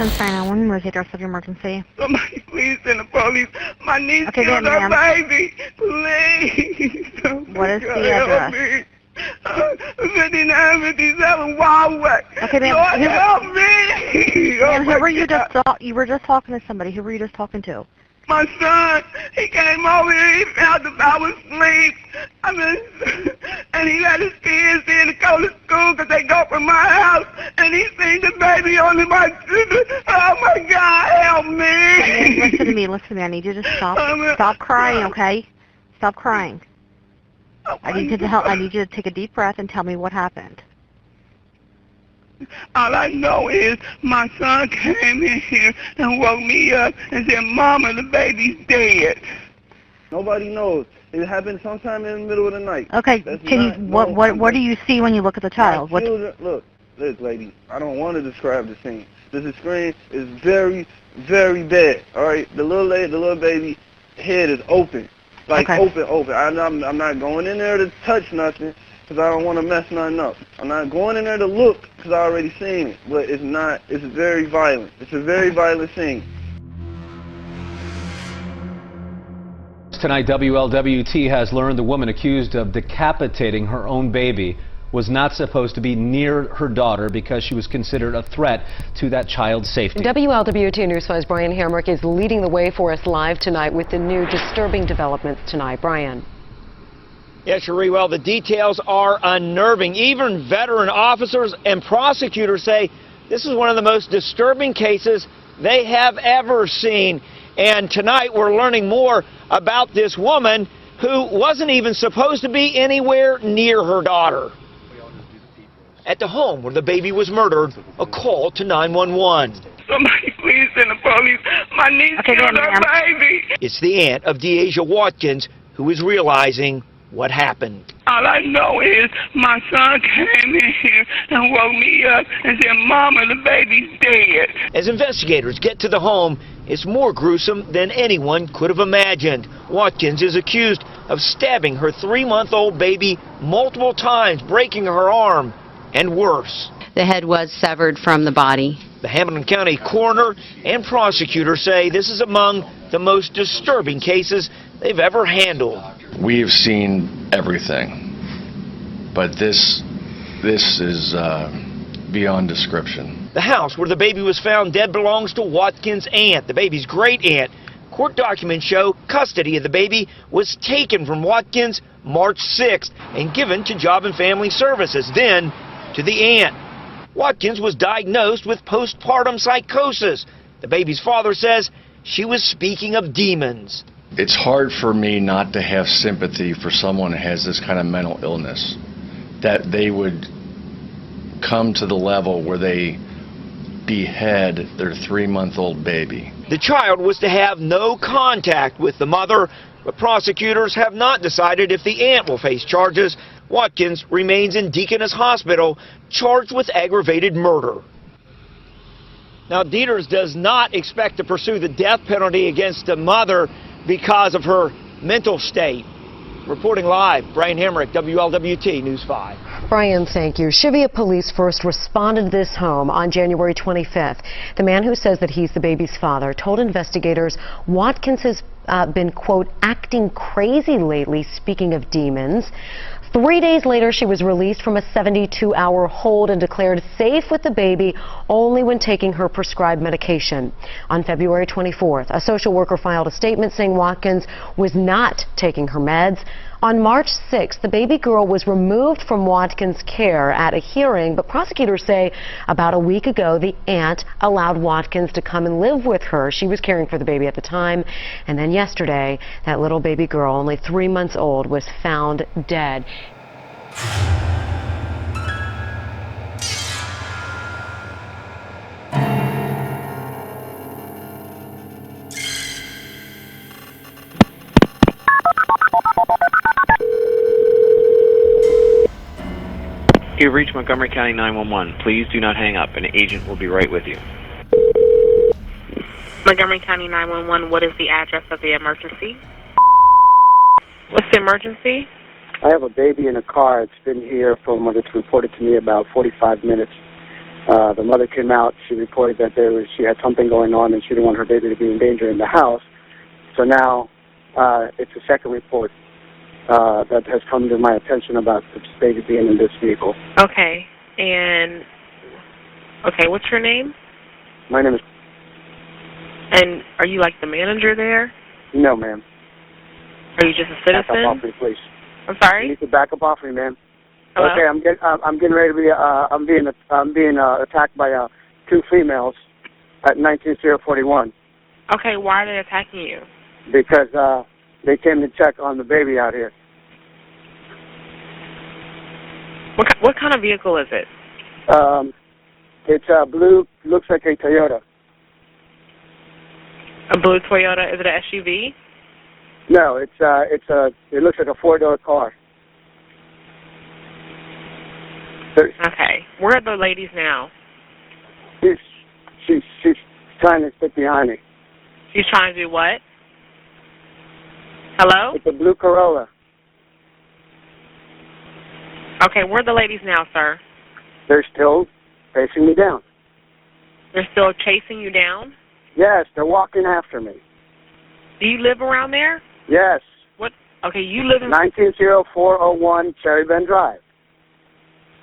Cincinnati 911. Where's the address of your emergency? Somebody please send the police. My niece killed her baby. Please. What is the address? 5957 Wildway. Okay, ma'am. Lord, help me. Ma'am, who were you just you were just talking to somebody. Who were you just talking to? My son, he came over here, he found that I was asleep. And he let his kids in to go to school because they go from my house. And he seen the baby on my, oh my God, help me. Listen to me, I need you to stop crying, okay? Stop crying. Oh I need you to take a deep breath and tell me what happened. All I know is my son came in here and woke me up and said, Mama, the baby's dead. Nobody knows. It happened sometime in the middle of the night. Okay, what do you see when you look at the child? Look, lady, I don't want to describe the scene. The screen is very, very bad, all right? The little baby head is open, like open. I'm not going in there to touch nothing, because I don't want to mess nothing up. I'm not going in there to look because I already seen it, but it's very violent. It's a very violent scene. Tonight, WLWT has learned the woman accused of decapitating her own baby was not supposed to be near her daughter because she was considered a threat to that child's safety. WLWT News 5's Brian Hamrick is leading the way for us live tonight with the new disturbing developments tonight. Brian. Yes, Cherie, well, the details are unnerving. Even veteran officers and prosecutors say this is one of the most disturbing cases they have ever seen. And tonight we're learning more about this woman who wasn't even supposed to be anywhere near her daughter. At the home where the baby was murdered, a call to 911. Somebody please send the police. My niece killed her baby. It's the aunt of Deasia Watkins who is realizing what happened. All I know is my son came in here and woke me up and said, Mama, the baby's dead. As investigators get to the home, it's more gruesome than anyone could have imagined. Watkins is accused of stabbing her 3-month-old baby multiple times, breaking her arm, and worse. The head was severed from the body. The Hamilton County coroner and prosecutor say this is among the most disturbing cases they've ever handled. We've seen everything, but this is beyond description. The house where the baby was found dead belongs to Watkins' aunt, the baby's great aunt. Court documents show custody of the baby was taken from Watkins March 6th and given to Job and Family Services, then to the aunt. Watkins was diagnosed with postpartum psychosis. The baby's father says she was speaking of demons. It's hard for me not to have sympathy for someone who has this kind of mental illness, that they would come to the level where they behead their 3-month-old baby. The child was to have no contact with the mother, but prosecutors have not decided if the aunt will face charges. Watkins remains in Deaconess Hospital, charged with aggravated murder. Now, Dieters does not expect to pursue the death penalty against the mother because of her mental state. Reporting live, Brian Hamrick, WLWT News 5. Brian, thank you. Shivia police first responded to this home on January 25th. The man who says that he's the baby's father told investigators Watkins has been, quote, acting crazy lately, speaking of demons. 3 days later, she was released from a 72-hour hold and declared safe with the baby only when taking her prescribed medication. On February 24th, a social worker filed a statement saying Watkins was not taking her meds. On March 6th, the baby girl was removed from Watkins' care at a hearing, but prosecutors say about a week ago, the aunt allowed Watkins to come and live with her. She was caring for the baby at the time. And then yesterday, that little baby girl, only 3 months old, was found dead. You've reached Montgomery County 911. Please do not hang up. An agent will be right with you. Montgomery County 911, what is the address of the emergency? What's the emergency? I have a baby in a car. It's been here from when it's reported to me about 45 minutes. The mother came out. She reported that she had something going on and she didn't want her baby to be in danger in the house. So now it's a second report that has come to my attention about the baby being in this vehicle. Okay. Okay, what's your name? My name is... And are you like the manager there? No, ma'am. Are you just a citizen? Back up off me, please. I'm sorry? You need to back up off me, ma'am. Hello? Okay, I'm getting ready to be, I'm being attacked by 2 females at 19041. Okay, why are they attacking you? Because they came to check on the baby out here. What kind of vehicle is it? It's blue, looks like a Toyota. A blue Toyota? Is it an SUV? No, it looks like a 4-door car. Okay. Where are the ladies now? She's trying to sit behind me. She's trying to do what? Hello? It's a blue Corolla. Okay, where are the ladies now, sir? They're still facing me down. They're still chasing you down? Yes, they're walking after me. Do you live around there? Yes. What? Okay, you live in... 190401 Cherry Bend Drive.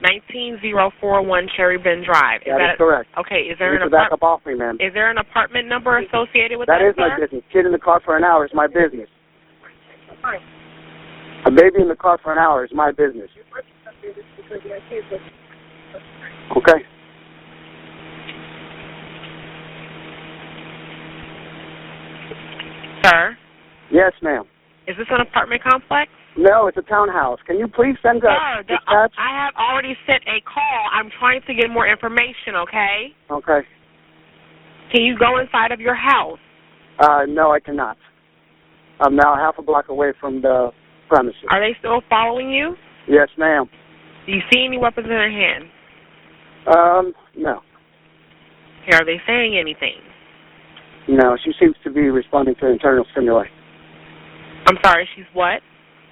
19041 Cherry Bend Drive. That is correct. Okay, is there an apartment? Back up off me, ma'am. Is there an apartment number associated with that? That is my business. Kid in the car for an hour is my business. A baby in the car for an hour is my business. Okay. Sir? Yes, ma'am. Is this an apartment complex? No, it's a townhouse. Can you please send a dispatch? I have already sent a call. I'm trying to get more information, okay? Okay. Can you go inside of your house? No, I cannot. I'm now half a block away from the premises. Are they still following you? Yes, ma'am. Do you see any weapons in their hand? No. Are they saying anything? No, she seems to be responding to internal stimuli. I'm sorry, she's what?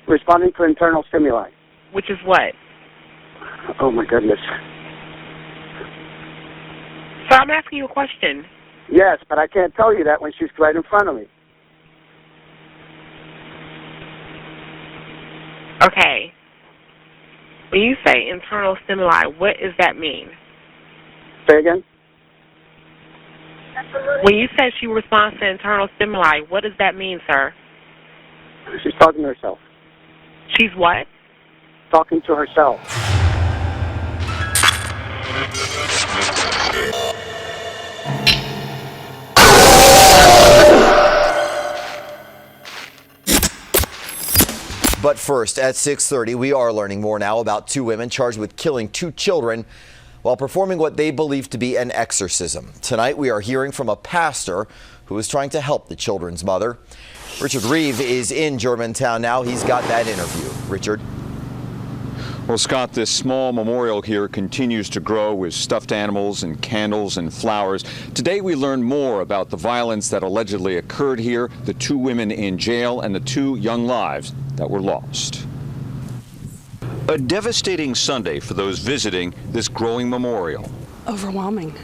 Responding to internal stimuli. Which is what? Oh, my goodness. So I'm asking you a question. Yes, but I can't tell you that when she's right in front of me. Okay. When you say internal stimuli, what does that mean? Say again? When you say she responds to internal stimuli, what does that mean, sir? She's talking to herself. She's what? Talking to herself. But first, at 6:30, we are learning more now about 2 women charged with killing 2 children while performing what they believe to be an exorcism. Tonight, we are hearing from a pastor who is trying to help the children's mother. Richard Reeve is in Germantown now. He's got that interview. Richard. Well, Scott, this small memorial here continues to grow with stuffed animals and candles and flowers. Today we learned more about the violence that allegedly occurred here, the 2 women in jail, and the 2 young lives that were lost. A devastating Sunday for those visiting this growing memorial. Overwhelming.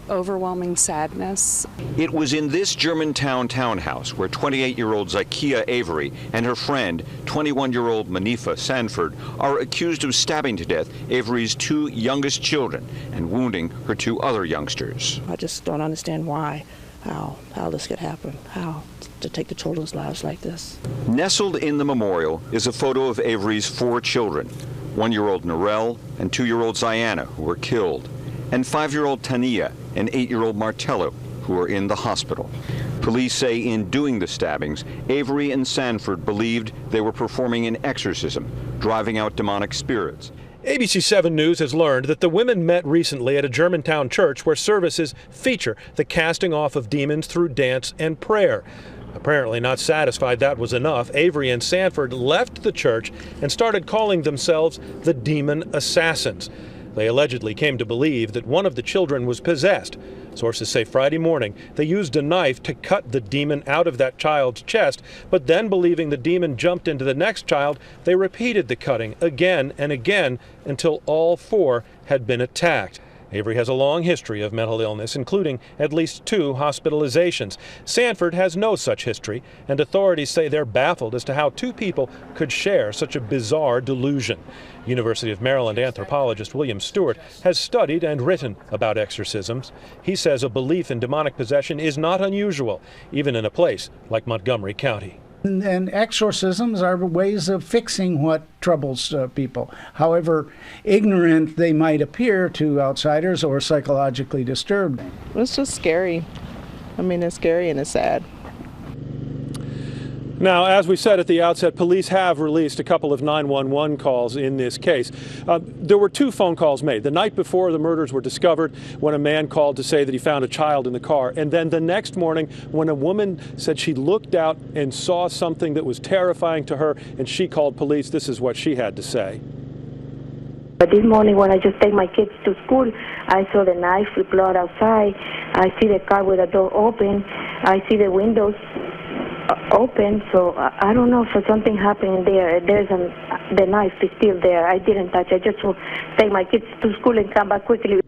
Overwhelming sadness. It was in this Germantown townhouse where 28-year-old Zykia Avery and her friend, 21-year-old Manifa Sanford, are accused of stabbing to death Avery's 2 youngest children and wounding her 2 other youngsters. I just don't understand why, how this could happen, how to take the children's lives like this. Nestled in the memorial is a photo of Avery's 4 children, 1-year-old Narelle and 2-year-old Ziana, who were killed, and 5-year-old Tania and 8-year-old Martello, who are in the hospital. Police say in doing the stabbings, Avery and Sanford believed they were performing an exorcism, driving out demonic spirits. ABC 7 News has learned that the women met recently at a Germantown church where services feature the casting off of demons through dance and prayer. Apparently not satisfied that was enough, Avery and Sanford left the church and started calling themselves the Demon Assassins. They allegedly came to believe that one of the children was possessed. Sources say Friday morning they used a knife to cut the demon out of that child's chest, but then believing the demon jumped into the next child, they repeated the cutting again and again until all 4 had been attacked. Avery has a long history of mental illness, including at least 2 hospitalizations. Sanford has no such history, and authorities say they're baffled as to how 2 people could share such a bizarre delusion. University of Maryland anthropologist William Stewart has studied and written about exorcisms. He says a belief in demonic possession is not unusual, even in a place like Montgomery County. And exorcisms are ways of fixing what troubles people, however ignorant they might appear to outsiders or psychologically disturbed. It's just scary. I mean, it's scary and it's sad. Now, as we said at the outset, police have released a couple of 911 calls in this case. There were 2 phone calls made. The night before the murders were discovered, when a man called to say that he found a child in the car. And then the next morning, when a woman said she looked out and saw something that was terrifying to her, and she called police, this is what she had to say. But this morning when I just take my kids to school, I saw the knife with blood outside. I see the car with the door open. I see the windows open, so I don't know if something happened there. The knife is still there. I didn't touch it. I just will take my kids to school and come back quickly.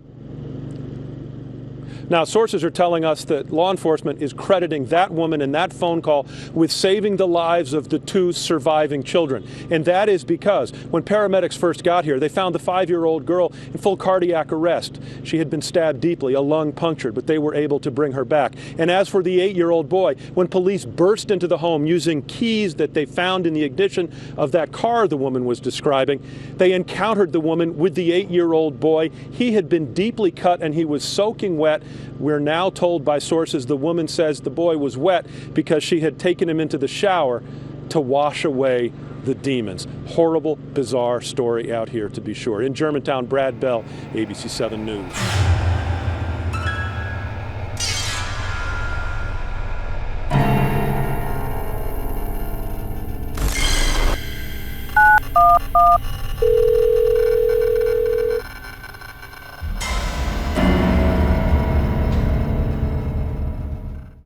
Now, sources are telling us that law enforcement is crediting that woman and that phone call with saving the lives of the 2 surviving children. And that is because when paramedics first got here, they found the 5-year-old girl in full cardiac arrest. She had been stabbed deeply, a lung punctured, but they were able to bring her back. And as for the 8-year-old boy, when police burst into the home using keys that they found in the ignition of that car the woman was describing, they encountered the woman with the 8-year-old boy. He had been deeply cut and he was soaking wet. We're now told by sources the woman says the boy was wet because she had taken him into the shower to wash away the demons. Horrible, bizarre story out here, to be sure. In Germantown, Brad Bell, ABC 7 News.